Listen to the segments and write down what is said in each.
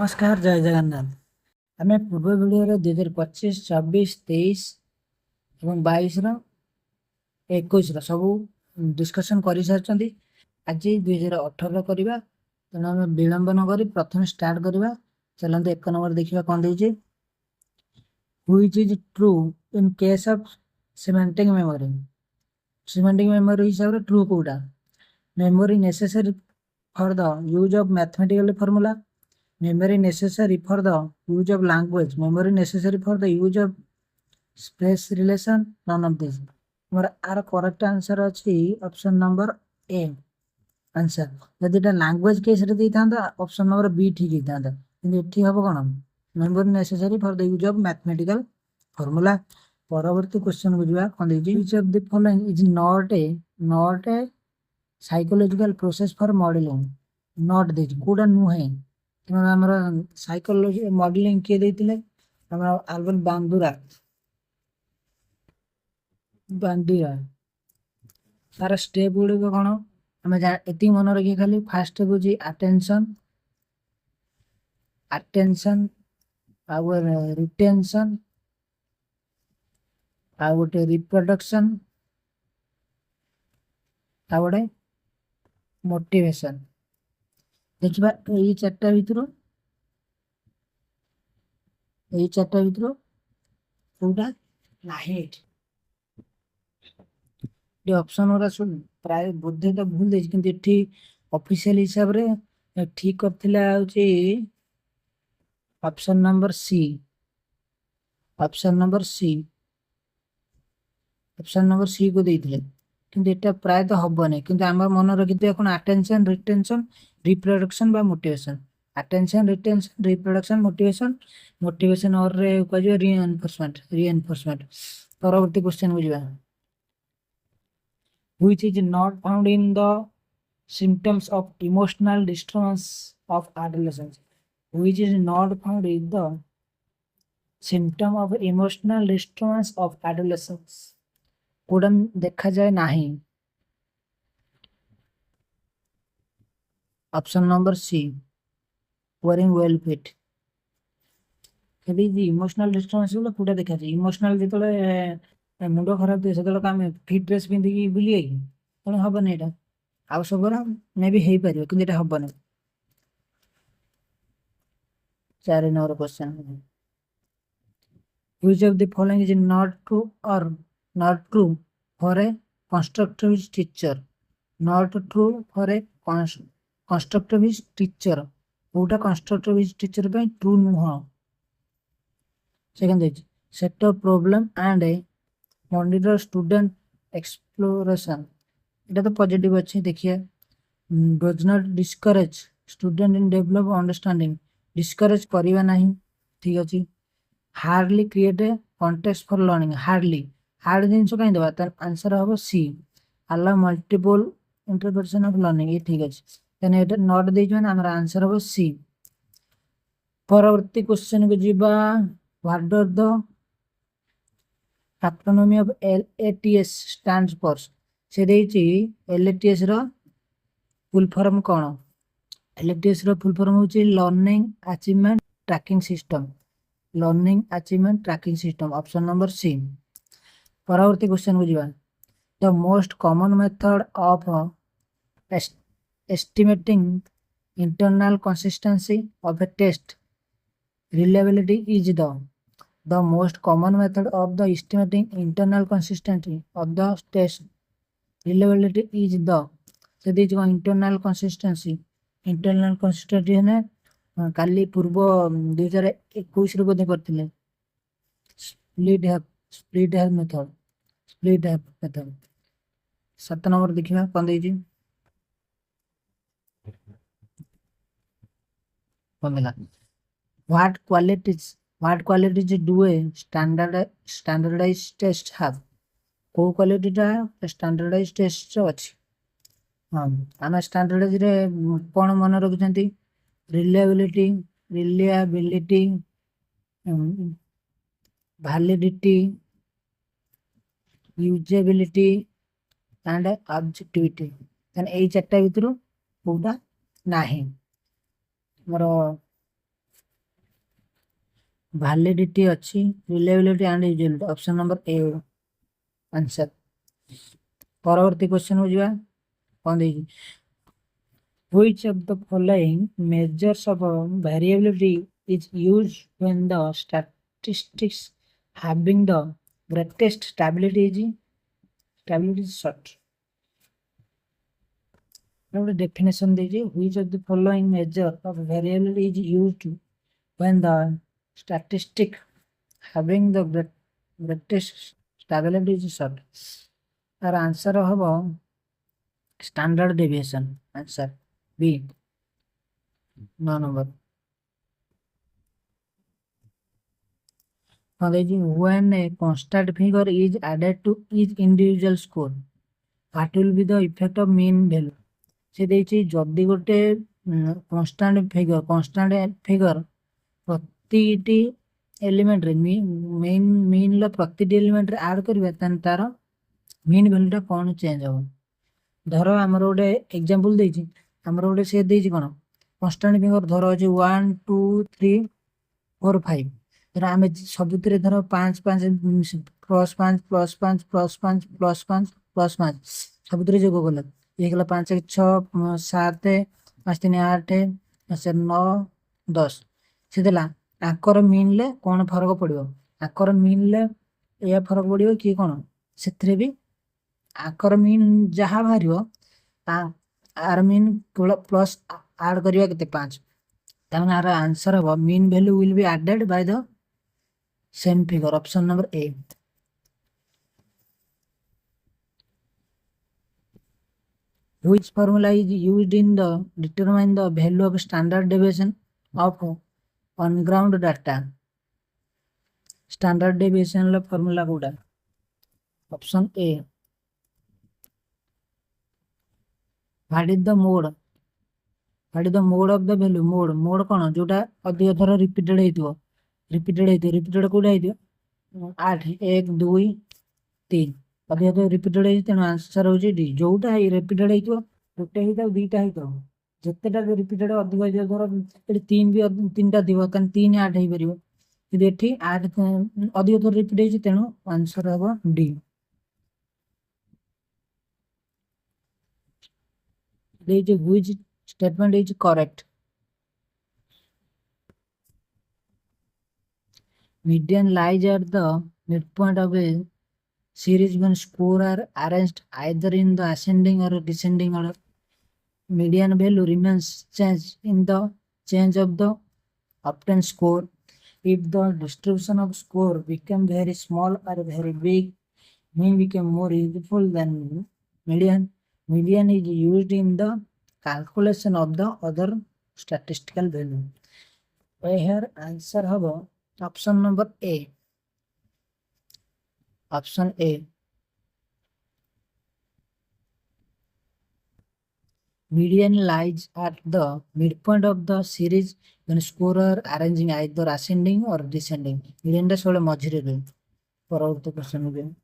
नमस्कार जय जगन्नाथ। आम पूर्व भिडियो 2025, 26, 23 और 22 21 सब डिस्कसन कर सारी। आज 2018 करवा तेणु आम विलंब नक प्रथम स्टार्ट करवा। चलते एक नंबर देखा कौन देती। Which is true in case of semantic memory. Semantic memory हिसाब से ट्रू कौटा। Memory necessary for the use of mathematical formula. Memory necessary for the use of language. Memory necessary for the use of space relation. None of this. our correct answer अच्छी option number A answer. यदि এটা language case रे देइथांदा option number B ठीक हेइथांदा किंतु एठी हबो कोन memory necessary for the use of mathematical formula. परवर्ती question बुझिबा कोन देछि which of the following is not a psychological process for modeling. not देछि कोडा नुहे ଆମର ସାଇକୋଲୋଜି ମଡେଲିଂ କିଏ ଦେଇଥିଲେ ଆମର ଆଲବର୍ଟ ବାଣ୍ଡିରା। ତାର ସ୍ଟେପ ଗୁଡିକ କଣ ଆମେ ଏତିକି ମନେ ରଖି ଖାଲି ଫାର୍ଷ୍ଟ ସ୍ଟେପ ହଉଛି ଆଟେନସନ ଆଉ ରିଟେନସନ ଆଉ ଗୋଟେ ରିପ୍ରଡକ୍ସନ ଆଉ ଗୋଟେ ମୋଟିଭେସନ। देखा यही चार्टा भितर कौटा ऑप्शन गुरा सब प्राय बोधे तो भूल दे कि ऑफिशियल हिसाब रे ठीक करथिला option number C. Option number C को देइथिले किंतु एटा प्राय तो हबने किंतु हमर मन रखिते कोन अटेंशन रिटेंशन रिप्रोडक्शन बा motivation. Attention retention reproduction motivation और रे कहजो रीइंफोर्समेंट। परवर्ती question बुझिबा which is not found in the symptoms of emotional distress of adolescence. Which is not found in the symptom of emotional distress of adolescence. कोडम देखा जाए नहीं। Option number C wearing well fit। यदि emotional disturbance बोले पूरा देखा जाए emotional जितले मुंड खराब थे सेतले काम फिट ड्रेस पिंधिकी बुलिए तेणु हबनी एटा आउ सब मे भी पार कि हबनी। 4 number question which of the following is not true or not true for a constructivist teacher. Not true for a constructivist teacher कोटा constructivist teacher पे true नुह। Second set of problem and a monitor student exploration। এটা तो positive अच्छे देखिए does not discourage student in develop understanding। discourage करिवा नहीं ठीक अछि। hardly create a context for learning। hard जिनसो कहीं देबा त आंसर हबो सी allow multiple interpretation of learning। ये ठीक अछि तने एटा नोट देइ जन हमर आंसर हबो सी। परवर्ती क्वेश्चन को जीवा what does the acronym of LATS stands for। से देइछि LATS रो फुल फॉर्म कोन। LATS रो फुल फॉर्म होछि learning achievement tracking system. Learning achievement tracking system option number C. परवर्ती क्वेश्चन को जीवा the most common method of estimating internal consistency of a test reliability is the most common method of the estimating internal consistency of the test reliability is the से दी internal consistency है काली पूर्व 2021 रे बोधे करथिले split have method. 7 number देखिबा कोन देछि कोनला what qualities do a standardized test have। को क्वालिटी टा स्टैंडर्डाइज्ड टेस्ट अछि हां आमे स्टैंडर्डाइज रे कोन मन रखजंती reliability validity usability and objectivity then ए चारटा भितरु कोडा नाही मोर validity ଅଛି, reliability and usability, option number A answer। ପରବର୍ତ୍ତୀ କ୍ୱେଶ୍ଚନ କୁ ଯିବା। କଣ ଦେଇଛି? Which of the following measures of variability is used when the statistics having the greatest stability is short? ଗୋଟେ definition ଦେଇଛି, which of the following measure of variability is used when the statistic having the greatest stability is short? ତାର answer ହବ standard deviation, answer B 9 number। କଣ ଦେଇଛି? when a constant figure is added to each individual score, what will be the effect of mean value? ସେ ଦେଇଛି ଯଦି ଗୋଟେ constant figure ପ୍ରତିଟି ଏଲିମେଣ୍ଟରେ ମିନ୍ର ପ୍ରତିଟି ଏଲିମେଣ୍ଟରେ ଆଡ୍ କରିବା, ତାହେଲେ ତାର ମିନ୍ ଭ୍ୟାଲୁଟା କ'ଣ ଚେଞ୍ଜ ହବ। ଧର ଆମର ଗୋଟେ ଏକ୍ଜାମ୍ପଲ ଦେଇଛି, ଆମର ଗୋଟେ ସେ ଦେଇଛି କ'ଣ କନଷ୍ଟାଣ୍ଟ ଫିଗର ଧର ଅଛି 1 2 3 4 5। ଧର ଆମେ ସବୁଥିରେ ଧର 5 5 plus 5 plus 5 plus 5 plus 5 plus 5 ସବୁଥିରେ ଯୋଗ କଲେ ହେଇଗଲା 5 1 6 7 5 3 8 9 10। ସେ ଦେଲା ଆଙ୍କର ମିନ୍ରେ କ'ଣ ଫରକ ପଡ଼ିବ, ଆଙ୍କର ମିନ୍ରେ ଏୟା ଫରକ ପଡ଼ିବ କି କ'ଣ, ସେଥିରେ ବି ଆଙ୍କର ମିନ୍ ଯାହା ବାହାରିବ ଆର ମିନ୍ ପ୍ଲସ୍ ଆଡ୍ କରିବା କେତେ 5, ତାମାନେ ଆର ଆନ୍ସର ହବ mean value will be added by the same figure, option number A। Which formula is used in the determine the value of standard deviation of on-ground data? Standard deviation ला formula कोड़ा? Option A। What is the mode? What is the mode of the value? Mode कौन जोटा अधिक थर repeated कोड़ा है 8 1 2 3 अधिक तो repeated है, तेणु आंसर हो डी। जोटा रिपीटेड है गोटे ही दुईटा ही जितेटा रिपीटेड अधिक धर ये 3 भी 3टा थी 3 8 हो पार, यदि 8 अधिक थर रिपीट है, तेणु आंसर हम D. Which statement is correct? Median lies at the midpoint of a series when scores are arranged either in the ascending or descending order. Median value remains change in the change of the obtained score. If the distribution of score become very small or very big, mean become more useful than median. Median is used in the calculation of the other statistical value. Here answer habo option number A, option A। Median lies at the midpoint of the series when score are arranging either ascending or descending। Median टा सब मझिरे रहे। परवर्ती question में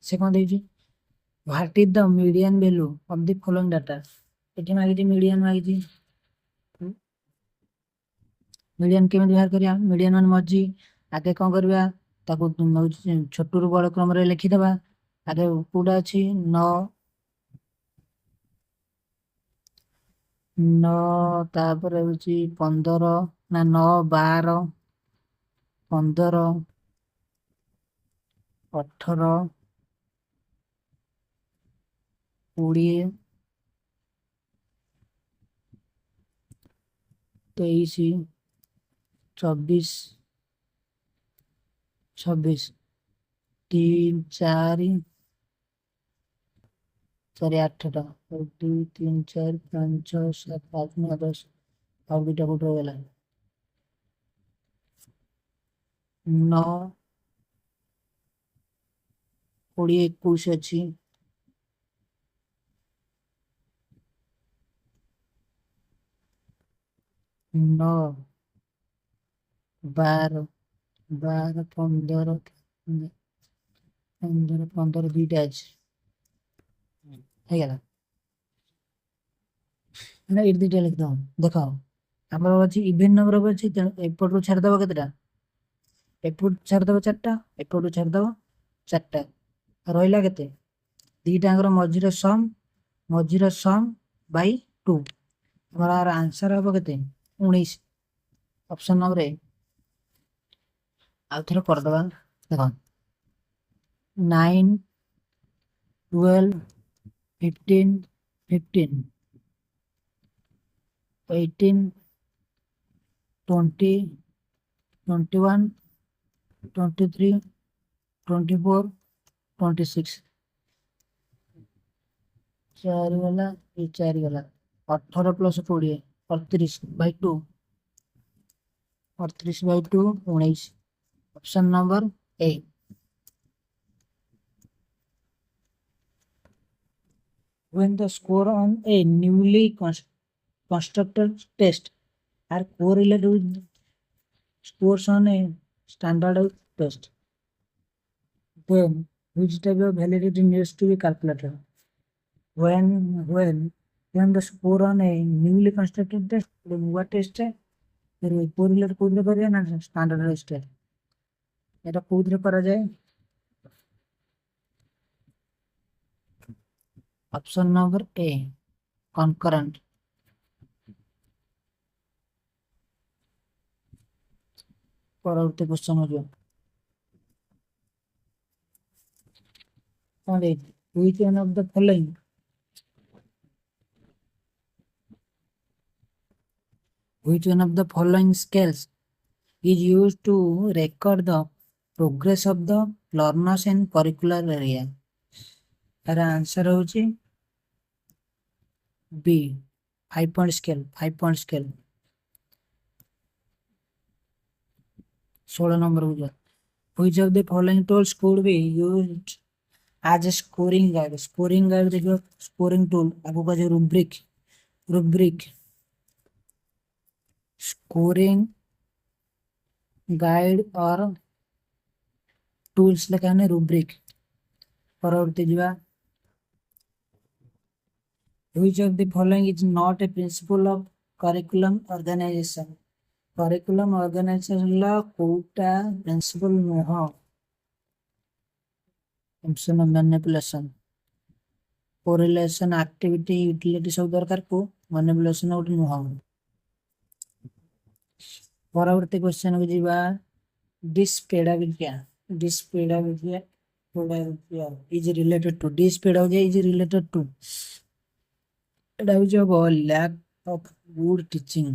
से कौन देजी? What is the median value of the following data? एठी मागिजी median मागिजी, median केमिति बाहर करिया? मीडियन मान मझी आगे कौन करबा ताको छोटू रु बड़ क्रम रे लिखि देबा। आगे कोडा अछि 9 तापर होची 15 ना 9 12 15 18 20 23 24 26 3 4 4 8 टा 2 3 4 5 6 7 8 9 10 ଆଉ ଦୁଇଟା କୋଉଠି ରହିଗଲା 9 20 21 ଅଛି 9 12 12 15 15 ଦୁଇଟା ଅଛି ହେଇଗଲା ନା ଏଇଠି ଦୁଇଟା ଲେଖିଦେବ ଦେଖ ଆମର ଅଛି ଇଭେନ୍ ନମ୍ବର ଅଫ୍ ଅଛି, ତେଣୁ ଏପଟରୁ ଛାଡ଼ିଦେବ କେତେଟା, ଏପଟୁ ଛାଡ଼ିଦେବ 4ଟା, ଏପଟୁ ଛାଡ଼ିଦେବ 4ଟା, ରହିଲା କେତେ, ଦୁଇଟାଙ୍କର ମଝିର ସମ୍ ବାଇ 2। ଆମର ଆନ୍ସର ହବ କେତେ, 19। Option number A. ଆଉ ଥରେ କରିଦେବା, ଦେଖ 9, 12, 15, 18, 20, 21, 23, 24, 26। 4 गला, ये 4 गला, 18 plus 20, 38/2, 38/2, 19। Option number A. When the score on a newly constructed test are correlated with scores on a standard test, then which type of validity needs to be calculated? When the score on a newly constructed test, what test है, फिर correlate कोउद्रे करिया ना standard test है, एटा कोउद्रे करा जाए। Option number A, concurrent। परवर्ती question हो जो which one of the following scales is used to record the progress of the learners in curricular area? तार आंसर होची बी, 5 पॉइंट स्केल। 16 नंबर हो जाए, which of the following tools could be used as a scoring guide? देखो scoring tool आपको का जो rubric scoring guide और tools लेखाने rubric. परवर्ती जीवा, which of the following is not a principle of curriculum organization? curriculum organization ला कोटा principle नुह। Function of manipulation, correlation, activity, utility सब दरकार को, मैनिपुलेशन गोटे नुह। परवर्ती क्वेश्चन को जीवा, डिस्पेडागोजिया is related to, डिस्पेडागोजिया is related to, এটা হচ্ছে lack of good teaching,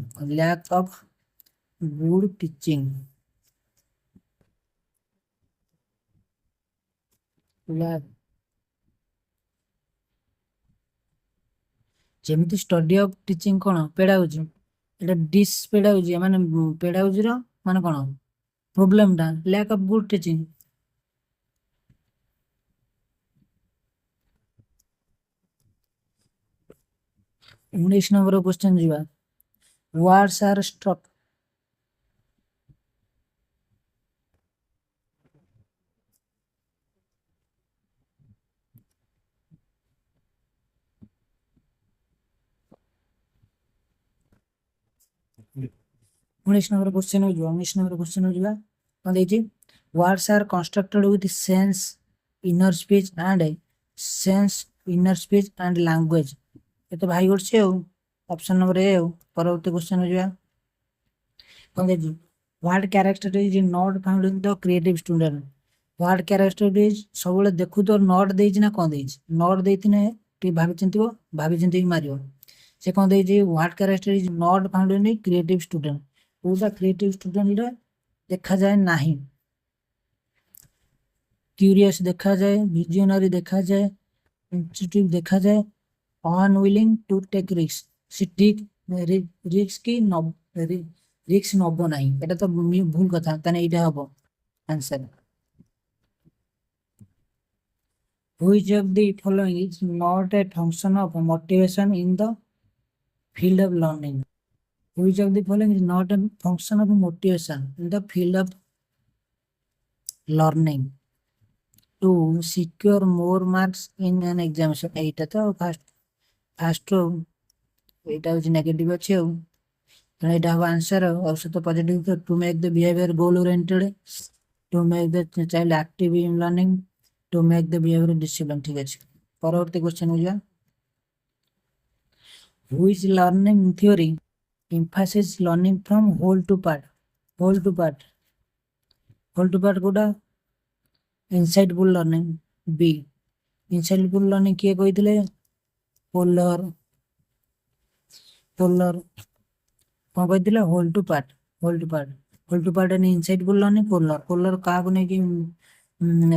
ଯେମିତି ଷ୍ଟଡି ଅଫ ଟିଚିଂ କଣ ପେଡାଗୋଜି, এটা ডিসপেডাগোজি মানে পেডাগোজির মানে কোন প্রবলেমটা, lack of good teaching. 19 number question जीवा, words are struck 19 number question हो जीवा, 19 नंबर क्वेश्चन हो जीवा कोन देछि, words are constructed with sense, inner speech and language। ये तो भाई करछे हो, ऑप्शन नंबर ए हो। परवर्ती क्वेश्चन हो जीवा कोन देछि, what characteristic is not found in the creative student? what characteristic सबले देखु तो नॉट देछि ना कोन देछि, नॉट देथिने टी भाबि चिंती मारियो। से कोन देछि, what characteristic is not found in a creative student? पूरा क्रिएटिव स्टूडेंट रे देखा जाए नहीं, क्यूरियस देखा जाए, विजनरी देखा जाए, इंस्टिट्यूट देखा जाए, अनविलिंग टू टेक रिस्क, से ठीक रिस्क नब नहीं, এটা তো ভুল কথা, তাহলে এটা হবে answer. which of the following is not a function of motivation in the field of learning? which of the following is not a function of motivation in the field of learning to secure more marks in an examination? এইটা তো first এইটা হচ্ছে negative আছে। ତେଣୁ ଏଇଟା ହବ answer. ଆଉ ସହିତ positive two make the behaviour goal oriented, two make the child active in learning, two make the behaviour discipline. ଠିକ ଅଛି, ପରବର୍ତ୍ତୀ କ୍ୱେଶ୍ଚନ ଯିବା। Which learning theory emphasizes learning from whole to part? whole to part କୋଉଟା? insightful learning। B insightful learning କିଏ କହିଥିଲେ? ପୋଲର କଣ କହିଥିଲେ? whole to part and insightful learning ପୋଲର କାହାକୁ ନେଇକି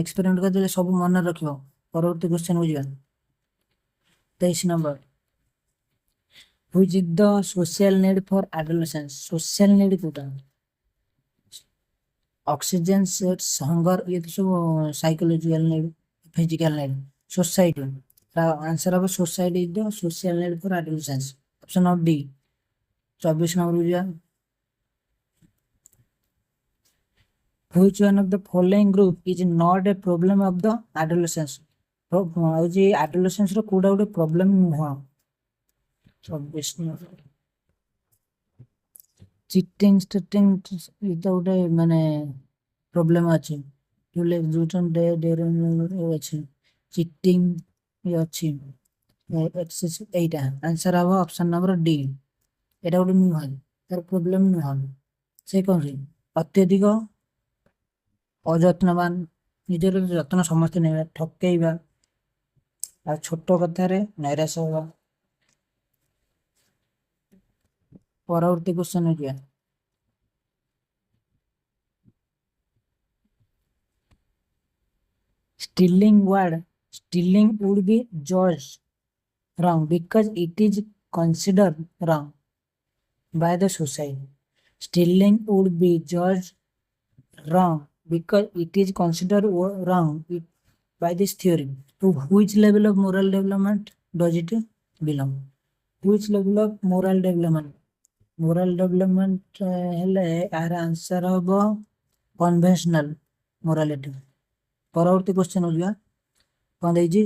ଏକ୍ସପେରିମେଣ୍ଟ କରିଦେଲେ ସବୁ ମନେ ରଖିବ। ପରବର୍ତ୍ତୀ କ୍ୱେଶ୍ଚନ ବୁଝିବା, 23 number. Which is the social need for adolescence? social need कोटा? ऑक्सीजन, सेक्स, हंगर, ये तो सब psychological need, physical need. Society answer अब society is the social need for adolescence. Option of D. 24 number बुझा। Which one of the following group is not a problem of the adolescence? adolescence रो कोडा गोटे problem नुह। 24 number. Cheating स्टिटिंग ये तो गोटे माने problem अछि। टुले जुटन डे अछि चिटिंग ये अछि एक्सेस। एटा आंसर हबो ऑप्शन नंबर डी। एटा गोटे नुह, तार प्रॉब्लम नुह। से कोन रे अत्यधिक अयत्नवान, निजर यत्न समस्त नेबा, ठकेइबा आ छोट कथारे नैराश होबा। परवर्ती क्वेश्चन है stealing would be judged wrong because it is considered wrong by the society. Stealing would be judged wrong because it is considered wrong by this theory. To which level of moral development does it belong? Which level of moral development? moral development हेले यार answer हबो conventional morality. परवर्ती question हो गया कौन देजी।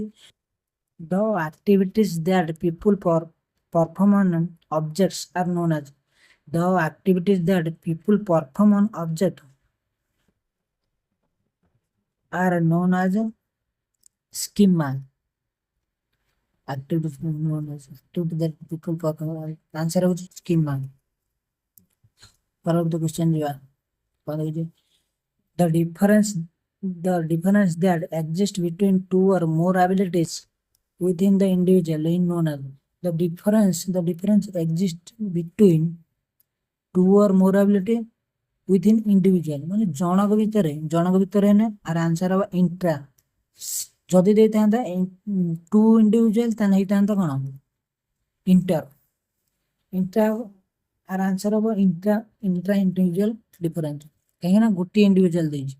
The activities that people perform on objects are known as. The activities that people perform on object are known as schema। activities known as activity that people perform। Answer हो schema। परवर्ती क्वेश्चन दिया कौन देजी। The difference that exists between two or more abilities within the individual is known as। the difference exists between two or more ability within individual माने जनक भितर है our answer हवा intra. जदि देता टू इंडिविजुअल ताने हेता कोन इंटर आर आंसर हवा intra individual difference कहीं ना गोटे इंडिविजुअल देजी।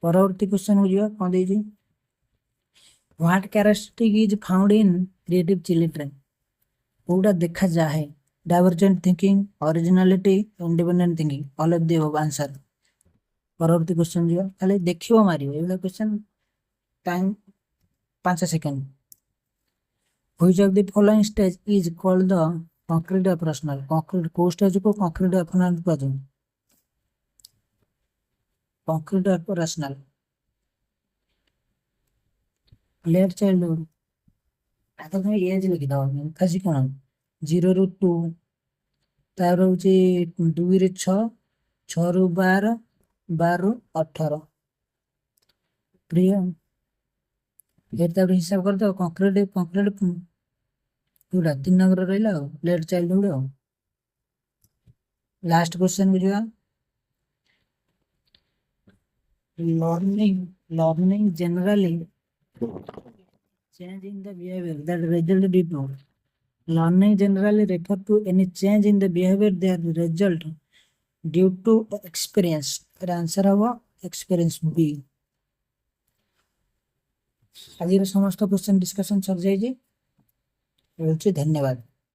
परवर्ती क्वेश्चन हो जिया कौन देजी। What characteristic is found in creative children? कोडा देखा जाए divergent thinking, originality, independent thinking, all of the above answer. परवर्ती क्वेश्चन जिया खाली देखियो मारियो एबला question time 5 second. Which of the following stage is called the concrete operational? Concrete को स्टेज को कंक्रीट ऑपरेशनल कहते हैं। कंक्रीट ऑपरेशनल लेट चाइल्डहुड आता तुम एज लिखि दो खासी कोन 0 रु 2 तार होची 2 रे 6 6 रु 12 12 रु 18 प्रिय एता हिसाब कर दो। कंक्रीट पूरा 3 नंबर रहला लेट चाइल्डहुड। लास्ट क्वेश्चन बुझिया। learning generally change in the behavior that result due to। learning generally refer to any change in the behavior that result due to experience। Answer हवा experience B. आज समस्त question discussion sir जाइए। धन्यवाद।